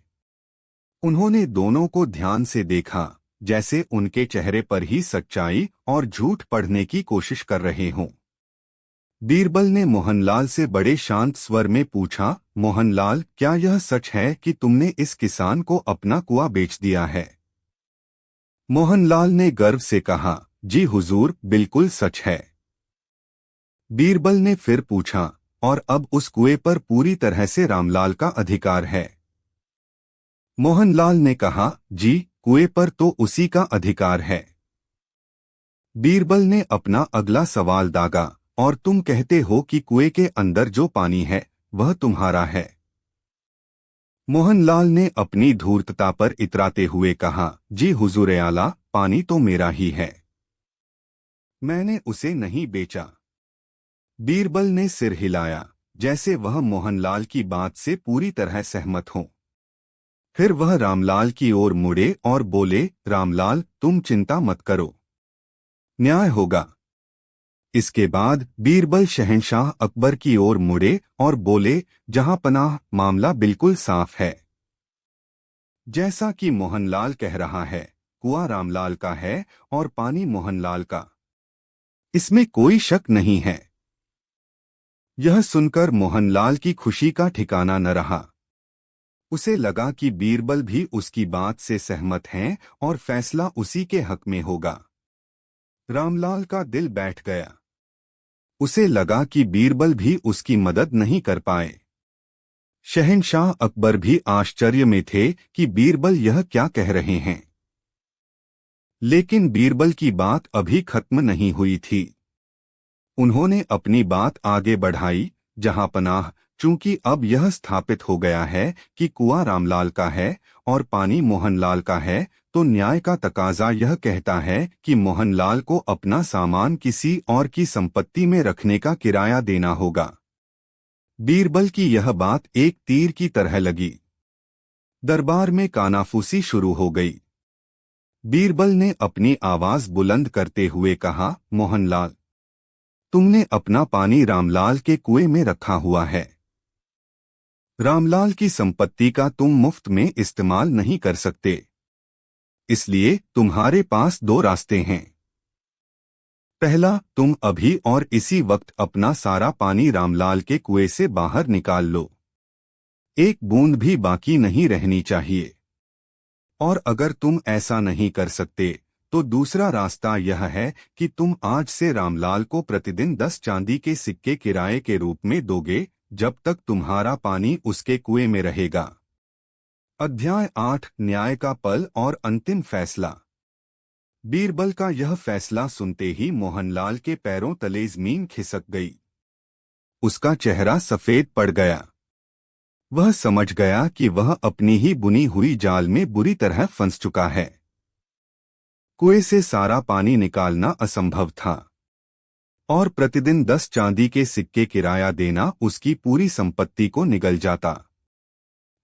उन्होंने दोनों को ध्यान से देखा, जैसे उनके चेहरे पर ही सच्चाई और झूठ पढ़ने की कोशिश कर रहे हों। बीरबल ने मोहनलाल से बड़े शांत स्वर में पूछा, मोहनलाल, क्या यह सच है कि तुमने इस किसान को अपना कुआं बेच दिया है? मोहनलाल ने गर्व से कहा, जी हुजूर, बिल्कुल सच है। बीरबल ने फिर पूछा, और अब उस कुएं पर पूरी तरह से रामलाल का अधिकार है? मोहनलाल ने कहा, जी, कुएं पर तो उसी का अधिकार है। बीरबल ने अपना अगला सवाल दागा, और तुम कहते हो कि कुएं के अंदर जो पानी है वह तुम्हारा है? मोहनलाल ने अपनी धूर्तता पर इतराते हुए कहा, जी हुजूर आला, पानी तो मेरा ही है, मैंने उसे नहीं बेचा। बीरबल ने सिर हिलाया, जैसे वह मोहनलाल की बात से पूरी तरह सहमत हो। फिर वह रामलाल की ओर मुड़े और बोले, रामलाल, तुम चिंता मत करो, न्याय होगा। इसके बाद बीरबल शहंशाह अकबर की ओर मुड़े और बोले, जहां पनाह, मामला बिल्कुल साफ है। जैसा कि मोहनलाल कह रहा है, कुआं रामलाल का है और पानी मोहनलाल का, इसमें कोई शक नहीं है। यह सुनकर मोहनलाल की खुशी का ठिकाना न रहा। उसे लगा कि बीरबल भी उसकी बात से सहमत हैं और फैसला उसी के हक में होगा। रामलाल का दिल बैठ गया। उसे लगा कि बीरबल भी उसकी मदद नहीं कर पाए। शहंशाह अकबर भी आश्चर्य में थे कि बीरबल यह क्या कह रहे हैं। लेकिन बीरबल की बात अभी खत्म नहीं हुई थी। उन्होंने अपनी बात आगे बढ़ाई, जहां पनाह, चूंकि अब यह स्थापित हो गया है कि कुआं रामलाल का है और पानी मोहनलाल का है, तो न्याय का तकाजा यह कहता है कि मोहनलाल को अपना सामान किसी और की संपत्ति में रखने का किराया देना होगा। बीरबल की यह बात एक तीर की तरह लगी। दरबार में कानाफूसी शुरू हो गई। बीरबल ने अपनी आवाज बुलंद करते हुए कहा, मोहनलाल, तुमने अपना पानी रामलाल के कुएं में रखा हुआ है। रामलाल की संपत्ति का तुम मुफ्त में इस्तेमाल नहीं कर सकते, इसलिए तुम्हारे पास दो रास्ते हैं। पहला, तुम अभी और इसी वक्त अपना सारा पानी रामलाल के कुएं से बाहर निकाल लो, एक बूंद भी बाकी नहीं रहनी चाहिए। और अगर तुम ऐसा नहीं कर सकते, तो दूसरा रास्ता यह है कि तुम आज से रामलाल को प्रतिदिन 10 चांदी के सिक्के किराए के रूप में दोगे, जब तक तुम्हारा पानी उसके कुएं में रहेगा। अध्याय 8, न्याय का पल और अंतिम फैसला। बीरबल का यह फैसला सुनते ही मोहनलाल के पैरों तले जमीन खिसक गई। उसका चेहरा सफेद पड़ गया। वह समझ गया कि वह अपनी ही बुनी हुई जाल में बुरी तरह फंस चुका है। कुएं से सारा पानी निकालना असंभव था, और प्रतिदिन 10 चांदी के सिक्के किराया देना उसकी पूरी संपत्ति को निगल जाता।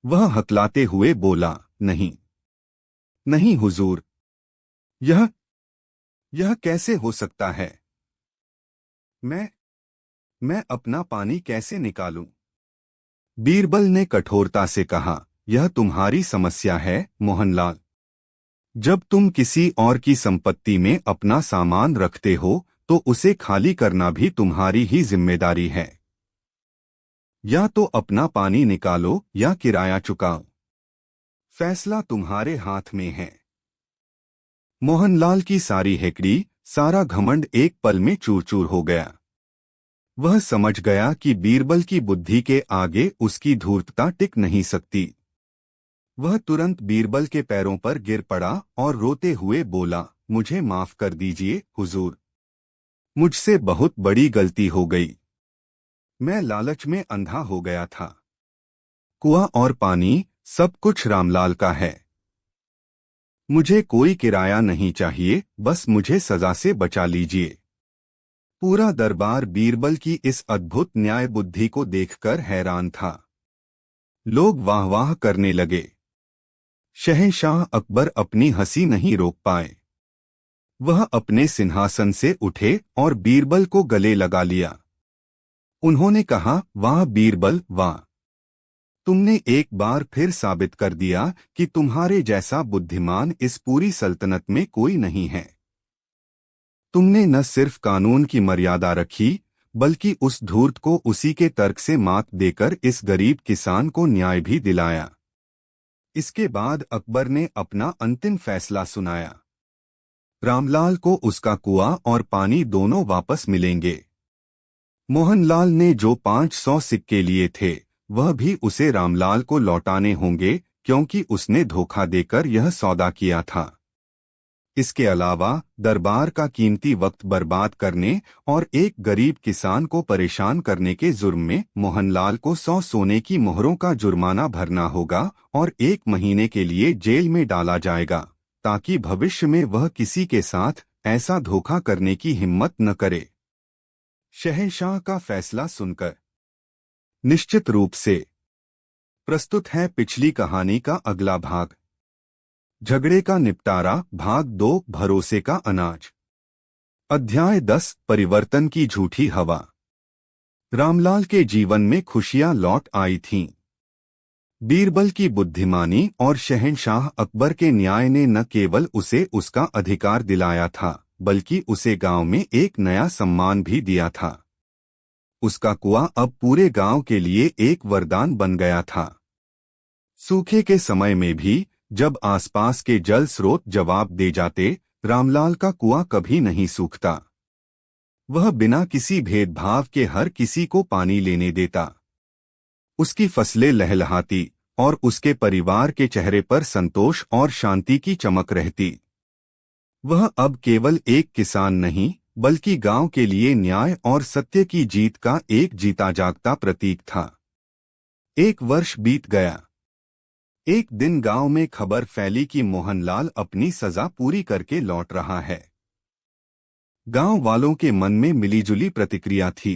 वह हकलाते हुए बोला, नहीं, नहीं हुजूर, यह कैसे हो सकता है? मैं अपना पानी कैसे निकालूं? बीरबल ने कठोरता से कहा, यह तुम्हारी समस्या है मोहनलाल। जब तुम किसी और की संपत्ति में अपना सामान रखते हो, तो उसे खाली करना भी तुम्हारी ही जिम्मेदारी है। या तो अपना पानी निकालो या किराया चुकाओ, फैसला तुम्हारे हाथ में है। मोहनलाल की सारी हेकड़ी, सारा घमंड एक पल में चूर चूर हो गया। वह समझ गया कि बीरबल की बुद्धि के आगे उसकी धूर्तता टिक नहीं सकती। वह तुरंत बीरबल के पैरों पर गिर पड़ा और रोते हुए बोला, मुझे माफ कर दीजिए हुजूर। मुझसे बहुत बड़ी गलती हो गई। मैं लालच में अंधा हो गया था। कुआं और पानी सब कुछ रामलाल का है। मुझे कोई किराया नहीं चाहिए, बस मुझे सजा से बचा लीजिए। पूरा दरबार बीरबल की इस अद्भुत न्याय बुद्धि को देखकर हैरान था। लोग वाह वाह करने लगे। शहंशाह अकबर अपनी हंसी नहीं रोक पाए। वह अपने सिंहासन से उठे और बीरबल को गले लगा लिया। उन्होंने कहा, वाह बीरबल वाह! तुमने एक बार फिर साबित कर दिया कि तुम्हारे जैसा बुद्धिमान इस पूरी सल्तनत में कोई नहीं है। तुमने न सिर्फ कानून की मर्यादा रखी, बल्कि उस धूर्त को उसी के तर्क से मात देकर इस गरीब किसान को न्याय भी दिलाया। इसके बाद अकबर ने अपना अंतिम फैसला सुनाया। रामलाल को उसका कुआं और पानी दोनों वापस मिलेंगे। मोहनलाल ने जो 500 सिक्के लिए थे, वह भी उसे रामलाल को लौटाने होंगे, क्योंकि उसने धोखा देकर यह सौदा किया था। इसके अलावा दरबार का कीमती वक्त बर्बाद करने और एक गरीब किसान को परेशान करने के जुर्म में मोहनलाल को 100 सोने की मोहरों का जुर्माना भरना होगा और 1 महीने के लिए जेल में डाला जाएगा, ताकि भविष्य में वह किसी के साथ ऐसा धोखा करने की हिम्मत न करे। शहंशाह का फैसला सुनकर निश्चित रूप से प्रस्तुत है पिछली कहानी का अगला भाग। झगड़े का निपटारा भाग 2 भरोसे का अनाज। अध्याय 10 परिवर्तन की झूठी हवा। रामलाल के जीवन में खुशियां लौट आई थीं। बीरबल की बुद्धिमानी और शहंशाह अकबर के न्याय ने न केवल उसे उसका अधिकार दिलाया था, बल्कि उसे गांव में एक नया सम्मान भी दिया था। उसका कुआं अब पूरे गांव के लिए एक वरदान बन गया था। सूखे के समय में भी जब आसपास के जल स्रोत जवाब दे जाते, रामलाल का कुआं कभी नहीं सूखता। वह बिना किसी भेदभाव के हर किसी को पानी लेने देता। उसकी फसलें लहलहाती और उसके परिवार के चेहरे पर संतोष और शांति की चमक रहती। वह अब केवल एक किसान नहीं, बल्कि गांव के लिए न्याय और सत्य की जीत का एक जीता जागता प्रतीक था। 1 वर्ष बीत गया। एक दिन गांव में खबर फैली कि मोहनलाल अपनी सजा पूरी करके लौट रहा है। गांव वालों के मन में मिलीजुली प्रतिक्रिया थी।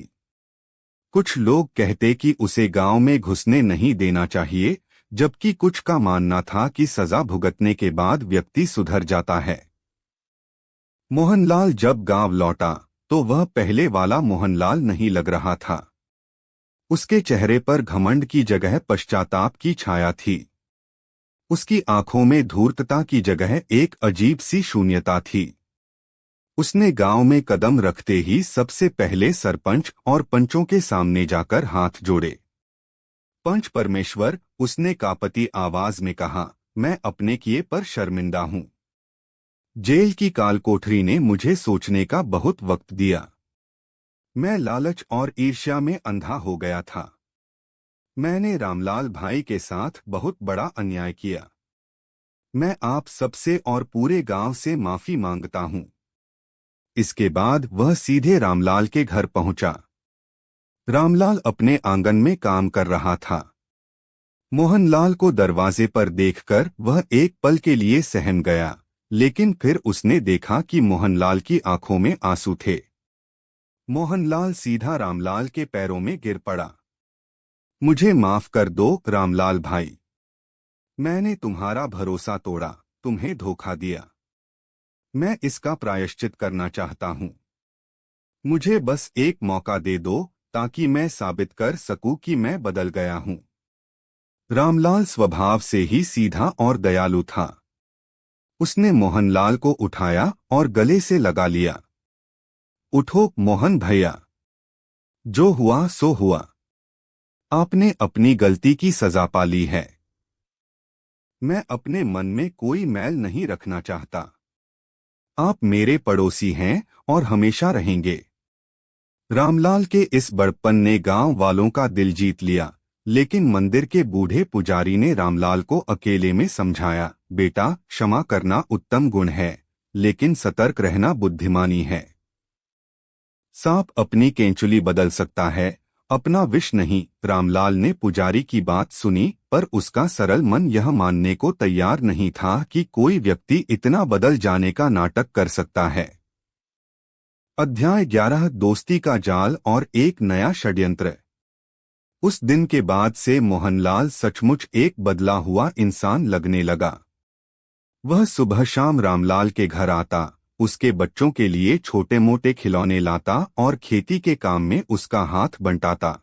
कुछ लोग कहते कि उसे गांव में घुसने नहीं देना चाहिए, जबकि कुछ का मानना था कि सजा भुगतने के बाद व्यक्ति सुधर जाता है। मोहनलाल जब गांव लौटा तो वह पहले वाला मोहनलाल नहीं लग रहा था। उसके चेहरे पर घमंड की जगह पश्चाताप की छाया थी। उसकी आंखों में धूर्तता की जगह एक अजीब सी शून्यता थी। उसने गांव में कदम रखते ही सबसे पहले सरपंच और पंचों के सामने जाकर हाथ जोड़े। पंच परमेश्वर, उसने कांपती आवाज में कहा, मैं अपने किए पर शर्मिंदा हूं। जेल की काल कोठरी ने मुझे सोचने का बहुत वक्त दिया। मैं लालच और ईर्ष्या में अंधा हो गया था। मैंने रामलाल भाई के साथ बहुत बड़ा अन्याय किया। मैं आप सबसे और पूरे गांव से माफी मांगता हूं। इसके बाद वह सीधे रामलाल के घर पहुंचा। रामलाल अपने आंगन में काम कर रहा था। मोहनलाल को दरवाजे पर देखकर वह एक पल के लिए सहम गया, लेकिन फिर उसने देखा कि मोहनलाल की आंखों में आंसू थे। मोहनलाल सीधा रामलाल के पैरों में गिर पड़ा। मुझे माफ कर दो रामलाल भाई। मैंने तुम्हारा भरोसा तोड़ा, तुम्हें धोखा दिया। मैं इसका प्रायश्चित करना चाहता हूं। मुझे बस एक मौका दे दो, ताकि मैं साबित कर सकूं कि मैं बदल गया हूं। रामलाल स्वभाव से ही सीधा और दयालु था। उसने मोहनलाल को उठाया और गले से लगा लिया। उठो मोहन भैया। जो हुआ सो हुआ। आपने अपनी गलती की सजा पा ली है। मैं अपने मन में कोई मैल नहीं रखना चाहता। आप मेरे पड़ोसी हैं और हमेशा रहेंगे। रामलाल के इस बड़प्पन ने गांव वालों का दिल जीत लिया, लेकिन मंदिर के बूढ़े पुजारी ने रामलाल को अकेले में समझाया, बेटा, क्षमा करना उत्तम गुण है, लेकिन सतर्क रहना बुद्धिमानी है। सांप अपनी केंचुली बदल सकता है, अपना विष नहीं। रामलाल ने पुजारी की बात सुनी, पर उसका सरल मन यह मानने को तैयार नहीं था कि कोई व्यक्ति इतना बदल जाने का नाटक कर सकता है। अध्याय 11 दोस्ती का जाल और एक नया षड्यंत्र। उस दिन के बाद से मोहनलाल सचमुच एक बदला हुआ इंसान लगने लगा। वह सुबह शाम रामलाल के घर आता, उसके बच्चों के लिए छोटे मोटे खिलौने लाता और खेती के काम में उसका हाथ बंटाता।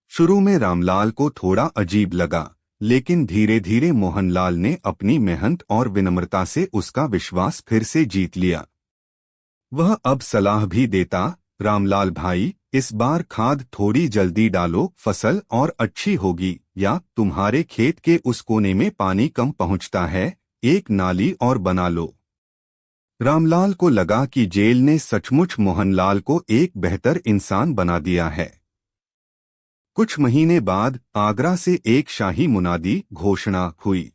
शुरू में रामलाल को थोड़ा अजीब लगा, लेकिन धीरे धीरे मोहनलाल ने अपनी मेहनत और विनम्रता से उसका विश्वास फिर से जीत लिया। वह अब सलाह भी देता, रामलाल भाई, इस बार खाद थोड़ी जल्दी डालो, फसल और अच्छी होगी, या तुम्हारे खेत के उस कोने में पानी कम पहुंचता है, एक नाली और बना लो। रामलाल को लगा कि जेल ने सचमुच मोहनलाल को एक बेहतर इंसान बना दिया है। कुछ महीने बाद आगरा से एक शाही मुनादी घोषणा हुई।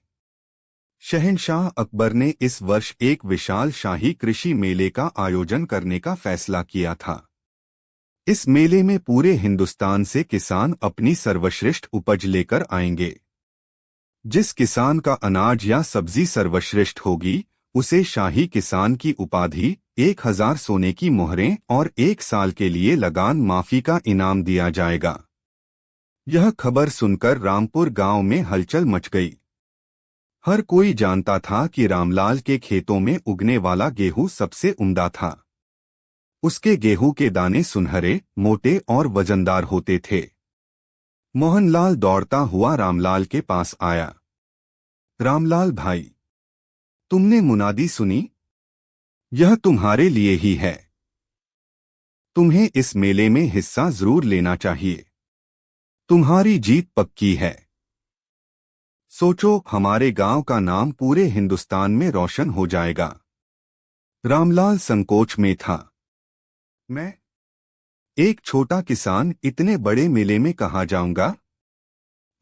शहंशाह अकबर ने इस वर्ष एक विशाल शाही कृषि मेले का आयोजन करने का फैसला किया था। इस मेले में पूरे हिंदुस्तान से किसान अपनी सर्वश्रेष्ठ उपज लेकर आएंगे। जिस किसान का अनाज या सब्जी सर्वश्रेष्ठ होगी, उसे शाही किसान की उपाधि, 1000 सोने की मोहरें और 1 साल के लिए लगान माफी का इनाम दिया जाएगा। यह खबर सुनकर रामपुर गांव में हलचल मच गई। हर कोई जानता था कि रामलाल के खेतों में उगने वाला गेहूं सबसे उम्दा था। उसके गेहूं के दाने सुनहरे, मोटे और वजनदार होते थे। मोहनलाल दौड़ता हुआ रामलाल के पास आया। रामलाल भाई, तुमने मुनादी सुनी? यह तुम्हारे लिए ही है। तुम्हें इस मेले में हिस्सा जरूर लेना चाहिए। तुम्हारी जीत पक्की है। सोचो, हमारे गांव का नाम पूरे हिंदुस्तान में रोशन हो जाएगा। रामलाल संकोच में था। मैं, एक छोटा किसान, इतने बड़े मेले में कहाँ जाऊंगा?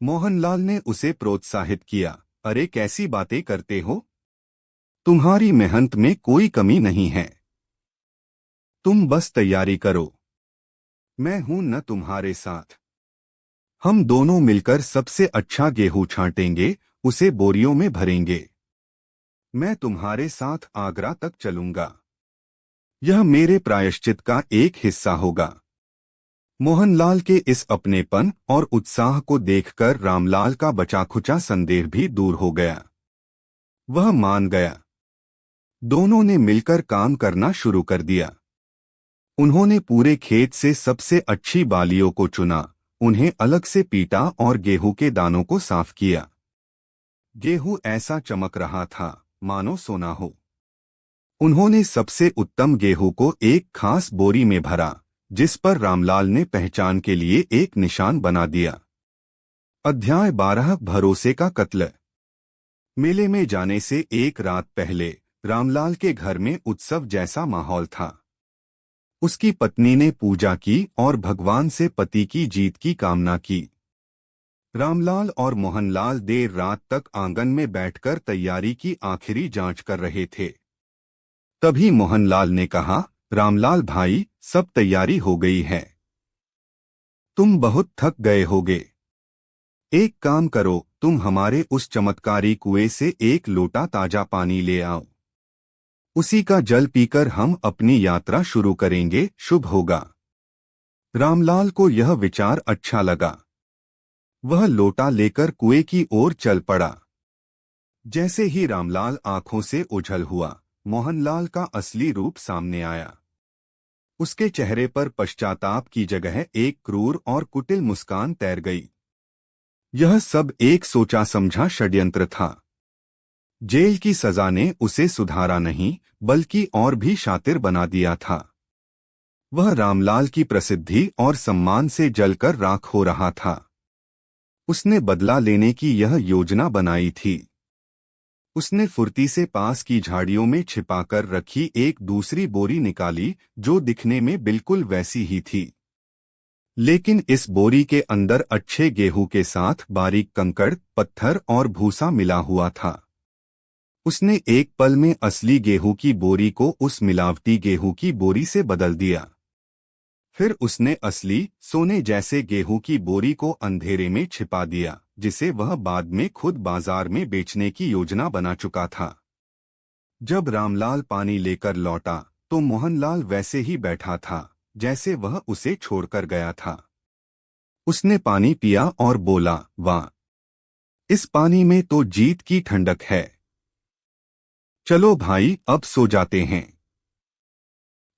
मोहनलाल ने उसे प्रोत्साहित किया। अरे, कैसी बातें करते हो? तुम्हारी मेहनत में कोई कमी नहीं है। तुम बस तैयारी करो। मैं हूं न तुम्हारे साथ। हम दोनों मिलकर सबसे अच्छा गेहूं छांटेंगे, उसे बोरियों में भरेंगे। मैं तुम्हारे साथ आगरा तक चलूंगा। यह मेरे प्रायश्चित का एक हिस्सा होगा। मोहनलाल के इस अपनेपन और उत्साह को देखकर रामलाल का बचाखुचा संदेह भी दूर हो गया। वह मान गया। दोनों ने मिलकर काम करना शुरू कर दिया। उन्होंने पूरे खेत से सबसे अच्छी बालियों को चुना, उन्हें अलग से पीटा और गेहूं के दानों को साफ किया। गेहूं ऐसा चमक रहा था मानो सोना हो। उन्होंने सबसे उत्तम गेहूं को एक खास बोरी में भरा, जिस पर रामलाल ने पहचान के लिए एक निशान बना दिया। अध्याय 12 भरोसे का कत्ल। मेले में जाने से एक रात पहले रामलाल के घर में उत्सव जैसा माहौल था। उसकी पत्नी ने पूजा की और भगवान से पति की जीत की कामना की। रामलाल और मोहनलाल देर रात तक आंगन में बैठकर तैयारी की आखिरी जांच कर रहे थे। तभी मोहनलाल ने कहा, रामलाल भाई, सब तैयारी हो गई है। तुम बहुत थक गए होगे। एक काम करो, तुम हमारे उस चमत्कारी कुएं से एक लोटा ताजा पानी ले आओ। उसी का जल पीकर हम अपनी यात्रा शुरू करेंगे, शुभ होगा। रामलाल को यह विचार अच्छा लगा। वह लोटा लेकर कुएं की ओर चल पड़ा। जैसे ही रामलाल आंखों से ओझल हुआ, मोहनलाल का असली रूप सामने आया। उसके चेहरे पर पश्चाताप की जगह एक क्रूर और कुटिल मुस्कान तैर गई। यह सब एक सोचा समझा षड्यंत्र था। जेल की सजा ने उसे सुधारा नहीं, बल्कि और भी शातिर बना दिया था। वह रामलाल की प्रसिद्धि और सम्मान से जलकर राख हो रहा था। उसने बदला लेने की यह योजना बनाई थी। उसने फुर्ती से पास की झाड़ियों में छिपाकर रखी एक दूसरी बोरी निकाली जो दिखने में बिल्कुल वैसी ही थी, लेकिन इस बोरी के अंदर अच्छे गेहूं के साथ बारीक कंकड़, पत्थर और भूसा मिला हुआ था। उसने एक पल में असली गेहूं की बोरी को उस मिलावटी गेहूं की बोरी से बदल दिया। फिर उसने असली सोने जैसे गेहूं की बोरी को अंधेरे में छिपा दिया, जिसे वह बाद में खुद बाजार में बेचने की योजना बना चुका था। जब रामलाल पानी लेकर लौटा तो मोहनलाल वैसे ही बैठा था जैसे वह उसे छोड़कर गया था। उसने पानी पिया और बोला, वाह, इस पानी में तो जीत की ठंडक है। चलो भाई, अब सो जाते हैं,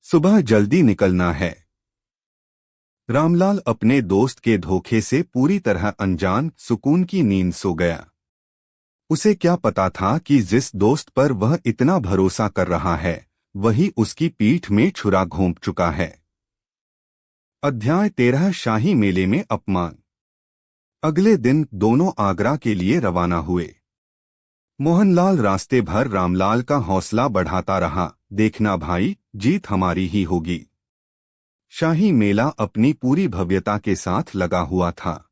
सुबह जल्दी निकलना है। रामलाल अपने दोस्त के धोखे से पूरी तरह अनजान सुकून की नींद सो गया। उसे क्या पता था कि जिस दोस्त पर वह इतना भरोसा कर रहा है वही उसकी पीठ में छुरा घोंप चुका है। अध्याय 13 शाही मेले में अपमान। अगले दिन दोनों आगरा के लिए रवाना हुए। मोहनलाल रास्ते भर रामलाल का हौसला बढ़ाता रहा, देखना भाई, जीत हमारी ही होगी। शाही मेला अपनी पूरी भव्यता के साथ लगा हुआ था।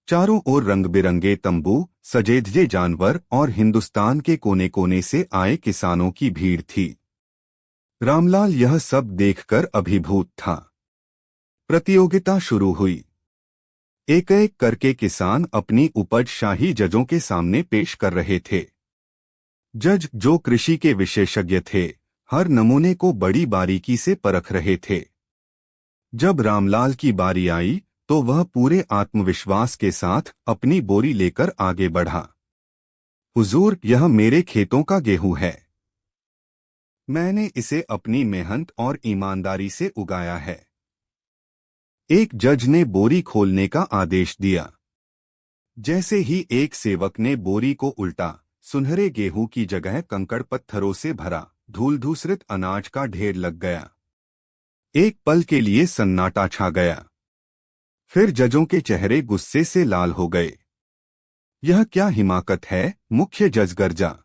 चारों ओर रंग बिरंगे तंबू, सजे धजे जानवर और हिंदुस्तान के कोने कोने से आए किसानों की भीड़ थी। रामलाल यह सब देखकर अभिभूत था। प्रतियोगिता शुरू हुई। एक एक करके किसान अपनी उपज शाही जजों के सामने पेश कर रहे थे। जज, जो कृषि के विशेषज्ञ थे, हर नमूने को बड़ी बारीकी से परख रहे थे। जब रामलाल की बारी आई तो वह पूरे आत्मविश्वास के साथ अपनी बोरी लेकर आगे बढ़ा। हुजूर, यह मेरे खेतों का गेहूं है। मैंने इसे अपनी मेहनत और ईमानदारी से उगाया है। एक जज ने बोरी खोलने का आदेश दिया। जैसे ही एक सेवक ने बोरी को उल्टा, सुनहरे गेहूं की जगह कंकड़ पत्थरों से भरा धूल धूसरित अनाज का ढेर लग गया। एक पल के लिए सन्नाटा छा गया। फिर जजों के चेहरे गुस्से से लाल हो गए। यह क्या हिमाकत है, मुख्य जज गरजा।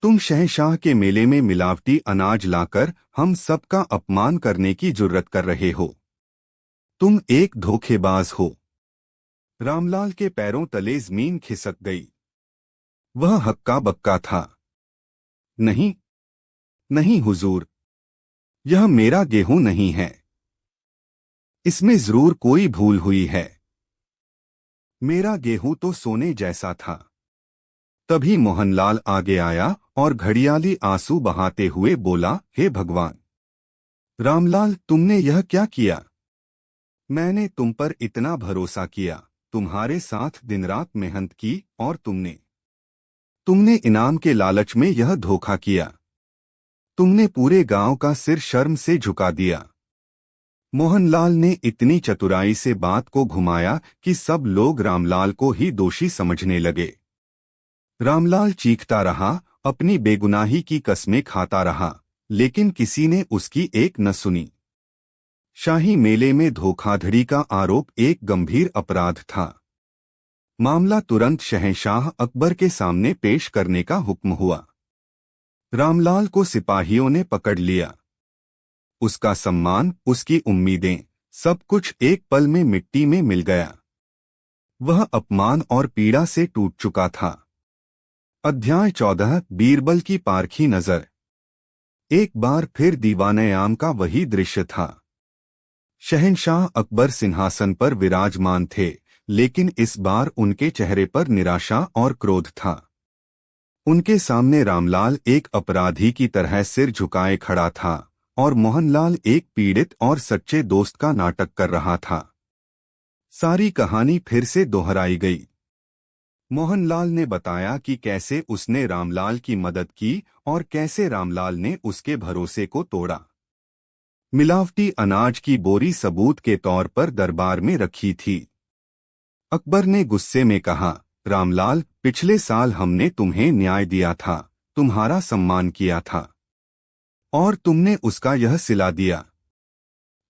तुम शहंशाह के मेले में मिलावटी अनाज लाकर हम सबका अपमान करने की जुर्रत कर रहे हो। तुम एक धोखेबाज हो। रामलाल के पैरों तले जमीन खिसक गई। वह हक्का बक्का था। नहीं, नहीं हुजूर, यह मेरा गेहूं नहीं है। इसमें जरूर कोई भूल हुई है। मेरा गेहूं तो सोने जैसा था। तभी मोहनलाल आगे आया और घड़ियाली आंसू बहाते हुए बोला, हे भगवान! रामलाल, तुमने यह क्या किया? मैंने तुम पर इतना भरोसा किया, तुम्हारे साथ दिन रात मेहनत की और तुमने इनाम के लालच में यह धोखा किया। तुमने पूरे गांव का सिर शर्म से झुका दिया। मोहनलाल ने इतनी चतुराई से बात को घुमाया कि सब लोग रामलाल को ही दोषी समझने लगे। रामलाल चीखता रहा, अपनी बेगुनाही की कस्में खाता रहा, लेकिन किसी ने उसकी एक न सुनी। शाही मेले में धोखाधड़ी का आरोप एक गंभीर अपराध था। मामला तुरंत शहंशाह अकबर के सामने पेश करने का हुक्म हुआ। रामलाल को सिपाहियों ने पकड़ लिया। उसका सम्मान, उसकी उम्मीदें, सब कुछ एक पल में मिट्टी में मिल गया। वह अपमान और पीड़ा से टूट चुका था। अध्याय 14 बीरबल की पारखी नजर। एक बार फिर दीवाने-आम का वही दृश्य था। शहंशाह अकबर सिंहासन पर विराजमान थे, लेकिन इस बार उनके चेहरे पर निराशा और क्रोध था। उनके सामने रामलाल एक अपराधी की तरह सिर झुकाए खड़ा था और मोहनलाल एक पीड़ित और सच्चे दोस्त का नाटक कर रहा था। सारी कहानी फिर से दोहराई गई। मोहनलाल ने बताया कि कैसे उसने रामलाल की मदद की और कैसे रामलाल ने उसके भरोसे को तोड़ा। मिलावटी अनाज की बोरी सबूत के तौर पर दरबार में रखी थी। अकबर ने गुस्से में कहा, रामलाल, पिछले साल हमने तुम्हें न्याय दिया था, तुम्हारा सम्मान किया था, और तुमने उसका यह सिला दिया।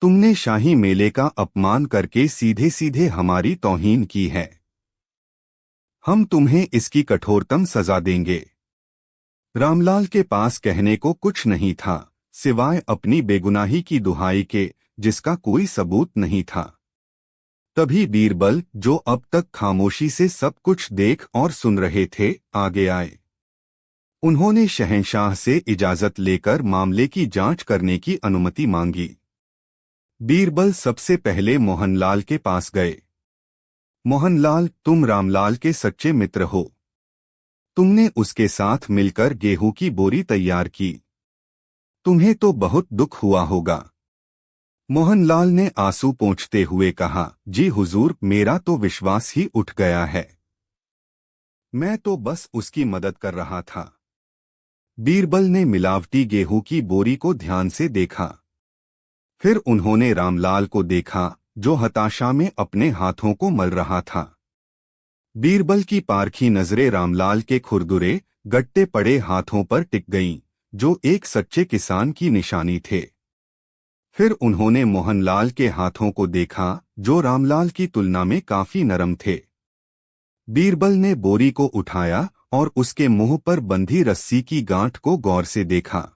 तुमने शाही मेले का अपमान करके सीधे सीधे हमारी तौहीन की है। हम तुम्हें इसकी कठोरतम सजा देंगे। रामलाल के पास कहने को कुछ नहीं था सिवाय अपनी बेगुनाही की दुहाई के, जिसका कोई सबूत नहीं था। तभी बीरबल, जो अब तक खामोशी से सब कुछ देख और सुन रहे थे, आगे आए। उन्होंने शहंशाह से इजाजत लेकर मामले की जांच करने की अनुमति मांगी। बीरबल सबसे पहले मोहनलाल के पास गए। मोहनलाल, तुम रामलाल के सच्चे मित्र हो। तुमने उसके साथ मिलकर गेहूं की बोरी तैयार की। तुम्हें तो बहुत दुख हुआ होगा। मोहनलाल ने आंसू पोंछते हुए कहा, जी हुजूर, मेरा तो विश्वास ही उठ गया है। मैं तो बस उसकी मदद कर रहा था। बीरबल ने मिलावटी गेहूं की बोरी को ध्यान से देखा। फिर उन्होंने रामलाल को देखा, जो हताशा में अपने हाथों को मल रहा था। बीरबल की पारखी नजरें रामलाल के खुरदुरे, गट्टे पड़े हाथों पर टिक गईं, जो एक सच्चे किसान की निशानी थे। फिर उन्होंने मोहनलाल के हाथों को देखा, जो रामलाल की तुलना में काफी नरम थे। बीरबल ने बोरी को उठाया और उसके मुंह पर बंधी रस्सी की गांठ को गौर से देखा।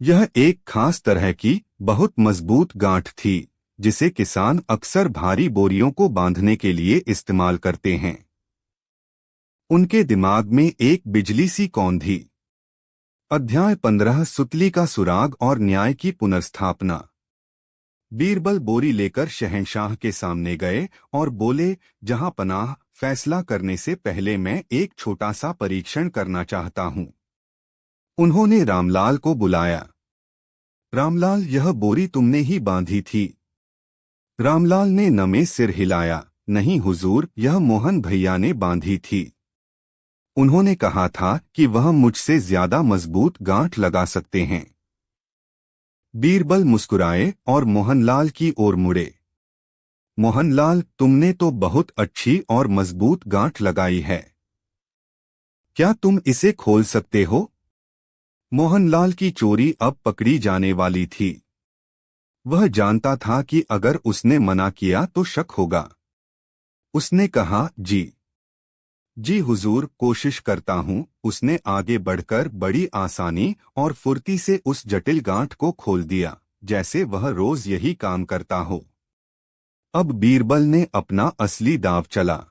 यह एक खास तरह की, बहुत मजबूत गांठ थी, जिसे किसान अक्सर भारी बोरियों को बांधने के लिए इस्तेमाल करते हैं। उनके दिमाग में एक बिजली सी कौंधी। अध्याय 15 सुतली का सुराग और न्याय की पुनर्स्थापना। बीरबल बोरी लेकर शहंशाह के सामने गए और बोले, जहां पनाह, फैसला करने से पहले मैं एक छोटा सा परीक्षण करना चाहता हूं। उन्होंने रामलाल को बुलाया। रामलाल, यह बोरी तुमने ही बांधी थी? रामलाल ने नमे सिर हिलाया, नहीं हुजूर, यह मोहन भैया ने बांधी थी। उन्होंने कहा था कि वह मुझसे ज्यादा मजबूत गांठ लगा सकते हैं। बीरबल मुस्कुराए और मोहनलाल की ओर मुड़े। मोहनलाल, तुमने तो बहुत अच्छी और मजबूत गांठ लगाई है। क्या तुम इसे खोल सकते हो? मोहनलाल की चोरी अब पकड़ी जाने वाली थी। वह जानता था कि अगर उसने मना किया तो शक होगा। उसने कहा, जी हुजूर, कोशिश करता हूं। उसने आगे बढ़कर बड़ी आसानी और फुर्ती से उस जटिल गांठ को खोल दिया, जैसे वह रोज यही काम करता हो। अब बीरबल ने अपना असली दांव चला।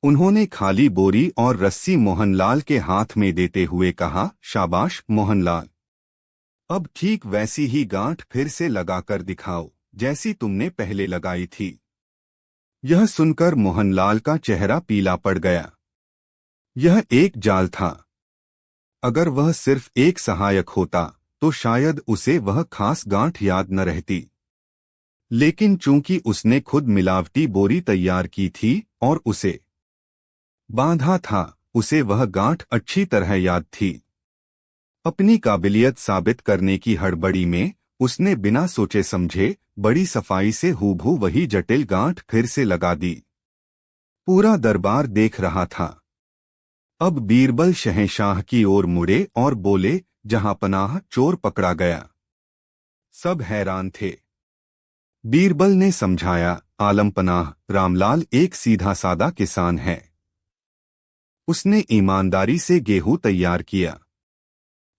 उन्होंने खाली बोरी और रस्सी मोहनलाल के हाथ में देते हुए कहा, शाबाश मोहनलाल, अब ठीक वैसी ही गांठ फिर से लगाकर दिखाओ, जैसी तुमने पहले लगाई थी। यह सुनकर मोहनलाल का चेहरा पीला पड़ गया। यह एक जाल था। अगर वह सिर्फ एक सहायक होता तो शायद उसे वह खास गांठ याद न रहती। लेकिन चूंकि उसने खुद मिलावटी बोरी तैयार की थी और उसे बांधा था, उसे वह गांठ अच्छी तरह याद थी। अपनी काबिलियत साबित करने की हड़बड़ी में उसने बिना सोचे समझे बड़ी सफाई से हूबहू वही जटिल गांठ फिर से लगा दी। पूरा दरबार देख रहा था। अब बीरबल शहंशाह की ओर मुड़े और बोले, जहां पनाह, चोर पकड़ा गया। सब हैरान थे। बीरबल ने समझाया, आलम पनाह, रामलाल एक सीधा सादा किसान है। उसने ईमानदारी से गेहूं तैयार किया।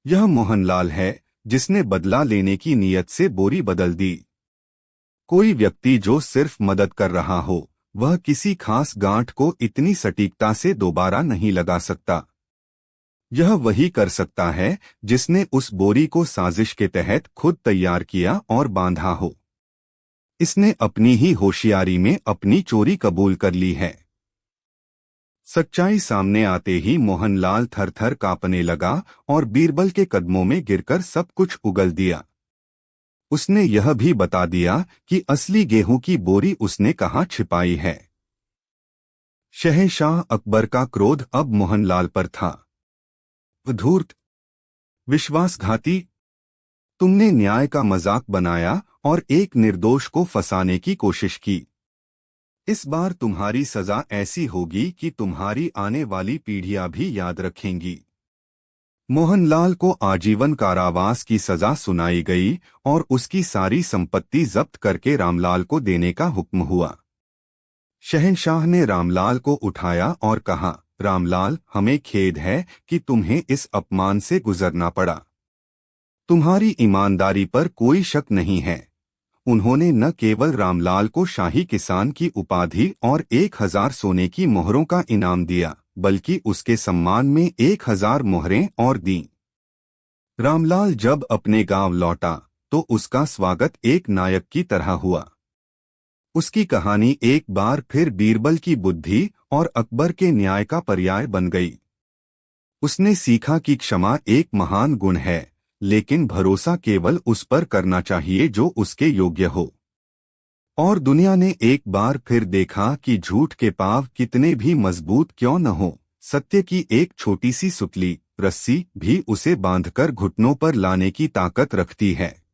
यह मोहनलाल है, जिसने बदला लेने की नीयत से बोरी बदल दी। कोई व्यक्ति जो सिर्फ मदद कर रहा हो, वह किसी खास गांठ को इतनी सटीकता से दोबारा नहीं लगा सकता। यह वही कर सकता है जिसने उस बोरी को साजिश के तहत खुद तैयार किया और बांधा हो। इसने अपनी ही होशियारी में अपनी चोरी कबूल कर ली है। सच्चाई सामने आते ही मोहनलाल थर-थर कांपने लगा और बीरबल के कदमों में गिरकर सब कुछ उगल दिया। उसने यह भी बता दिया कि असली गेहूं की बोरी उसने कहाँ छिपाई है। शहंशाह अकबर का क्रोध अब मोहनलाल पर था। धूर्त, विश्वासघाती, तुमने न्याय का मजाक बनाया और एक निर्दोष को फंसाने की कोशिश की। इस बार तुम्हारी सजा ऐसी होगी कि तुम्हारी आने वाली पीढ़ियां भी याद रखेंगी। मोहनलाल को आजीवन कारावास की सजा सुनाई गई और उसकी सारी संपत्ति जब्त करके रामलाल को देने का हुक्म हुआ। शहंशाह ने रामलाल को उठाया और कहा, रामलाल, हमें खेद है कि तुम्हें इस अपमान से गुजरना पड़ा। तुम्हारी ईमानदारी पर कोई शक नहीं है। उन्होंने न केवल रामलाल को शाही किसान की उपाधि और 1000 सोने की मोहरों का इनाम दिया, बल्कि उसके सम्मान में 1000 मोहरें और दी। रामलाल जब अपने गांव लौटा तो उसका स्वागत एक नायक की तरह हुआ। उसकी कहानी एक बार फिर बीरबल की बुद्धि और अकबर के न्याय का पर्याय बन गई। उसने सीखा कि क्षमा एक महान गुण है, लेकिन भरोसा केवल उस पर करना चाहिए जो उसके योग्य हो। और दुनिया ने एक बार फिर देखा कि झूठ के पांव कितने भी मजबूत क्यों न हो, सत्य की एक छोटी सी सुतली रस्सी भी उसे बांधकर घुटनों पर लाने की ताकत रखती है।